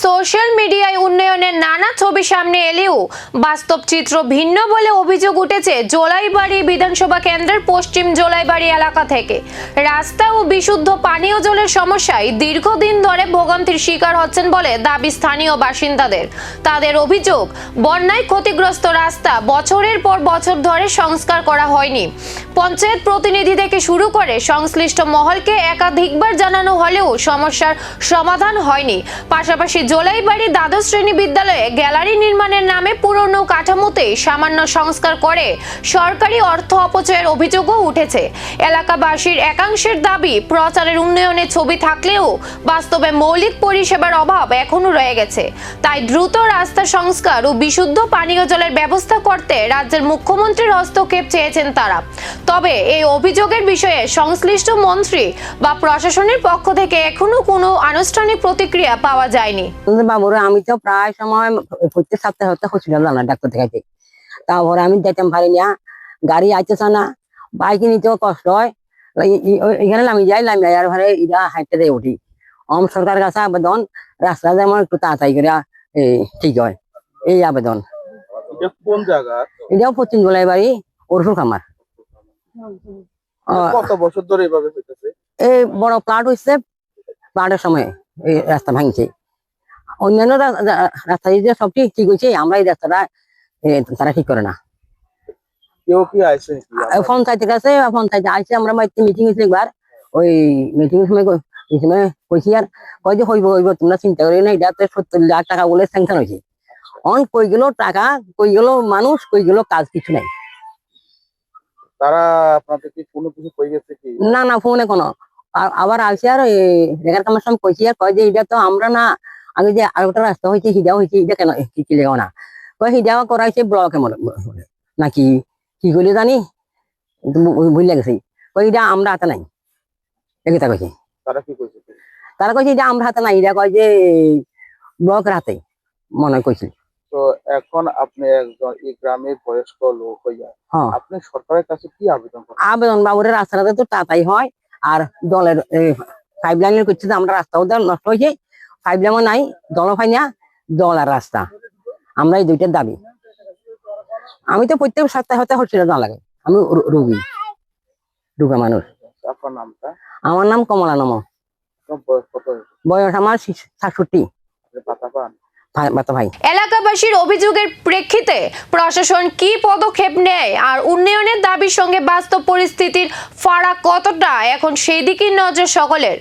Social মিডিয়ায় উন্নয়নের নানা ছবি সামনে এলেও বাস্তব চিত্র ভিন্ন বলে অভিযোগ উঠেছে জোলাইবাড়ি বিধানসভা কেন্দ্রের পশ্চিম জোলাইবাড়ি এলাকা থেকে। রাস্তা ও বিশুদ্ধ পানীয় জলের সমস্যায় দীর্ঘদিন ধরে ভোগান্তির শিকার হচ্ছেন বলে দাবি স্থানীয় বাসিন্দাদের। তাদের অভিযোগ, বন্যায় ক্ষতিগ্রস্ত রাস্তা বছরের পর বছর ধরে সংস্কার করা হয়নি। পঞ্চায়েত প্রতিনিধি থেকে শুরু করে সংশ্লিষ্ট মহলকে একাধিকবার জানানো হলেও সমস্যার সমাধান হয়নি। পাশাপাশি জোলাইবাড়ি দ্বাদশ শ্রেণী বিদ্যালয়ে গ্যালারি নির্মাণের নামে পুরনো কাঠামোতে সামান্য সংস্কার করে সরকারি অর্থ অপচয়ের অভিযোগও উঠেছে। এলাকাবাসীর একাংশের দাবি, প্রচারের উন্নয়নের ছবি থাকলেও বাস্তবে মৌলিক পরিষেবার অভাব এখনো রয়ে গেছে। তাই দ্রুত রাস্তা সংস্কার ও বিশুদ্ধ পানীয় জলের ব্যবস্থা করতে রাজ্যের মুখ্যমন্ত্রীর হস্তক্ষেপ চেয়েছেন তারা। তবে এই অভিযোগের বিষয়ে সংশ্লিষ্ট মন্ত্রী বা প্রশাসনের পক্ষ থেকে এখনো কোনো আনুষ্ঠানিক প্রতিক্রিয়া পাওয়া যায়নি। বাবুরা আমি তো প্রায় সময় প্রত্যেক সপ্তাহে হসপিটাল জানা ডাক্তার দেখাইতে, তারপরে আমি যেতাম পারি না, গাড়ি আইতেছে না, বাইক নিতেও কষ্ট হয়। এখানে নামি যাই, আর ঘরে ইরা হাইটে দিয়ে উঠি। সরকারের কাছে আবেদন, রাস্তা যেমন একটু তাড়াতাড়ি করে ঠিক হয়, এই আবেদন। কোন জায়গা? এটাও পশ্চিম জোলাইবাড়ি ওরসুর খামার। কত বছর ধরে এইভাবে হইতেছে? এই বড় প্লাট হয়েছে, প্লাটের সময় এই রাস্তা ভাঙছে। অন্যান্য রাস্তা সব ঠিক হয়েছে, আমরা এই রাস্তাটা তারা ঠিক করে না। কেউ কি আইছে? পঞ্চায়েতের কাছে পঞ্চায়েতে আইসে, আমরা বাড়িতে মিটিং হয়েছে একবার। ওই মিটিং এর সময় কইছি আর কই যে হইব তোমরা চিন্তা করি না, এটা 70 লাখ টাকা বলে স্যাংশন হয়েছে। কই গেল টাকা, কই গেল মানুষ, কই গেল কাজ, কিছু নাই। তারা আপনাদের কি কোনো কিছু কই গেছে কি? না ফোনে কোনো। আবার আসে আর রেখার কামের সময় কইছি আর কয় যে এটা তো আমরা না, আগে যে আরেকটা রাস্তা হয়েছে হিডাও হয়েছে, এটা কেন কি লেগো না, কয় হিডাও করাইছে ব্লকে নাকি কি করলে জানি ভুলে গেছি। কই এটা আমরা হাতে নাই, এটা কইছে। তারা কি কইছে? তারা কইছে এটা আমরা হাতে নাই, এটা কয় যে ব্লকের হাতে মনে কইছিল। তো এখন আপনি একজন এই গ্রামের বয়স্ক লোক হইয়া আপনি সরকারের কাছে কি আবেদন করেন? আবেদন বাবুরের রাস্তাটা তো তাড়াতাড়ি হয়, আর দলের পাইপ লাইনের করছে যে আমরা রাস্তাও নষ্ট হয়েছে, পাইপ লাইনও নাই, দলও পাই না, দল আর রাস্তা, আমরা এই দুইটার দাবি। আমি তো প্রত্যেক সপ্তাহে হসপিটাল না লাগে, আমি রোগা মানুষ। আপনার নামটা? আমার নাম কমলা নম। বয়স কত? বয়স আমার 66। এলাকাবাসীর অভিযোগের প্রেক্ষিতে প্রশাসন কি পদক্ষেপ নেয় আর উন্নয়নের দাবির সঙ্গে বাস্তব পরিস্থিতির ফারাক কতটা, এখন সেই দিকেই নজর সকলের।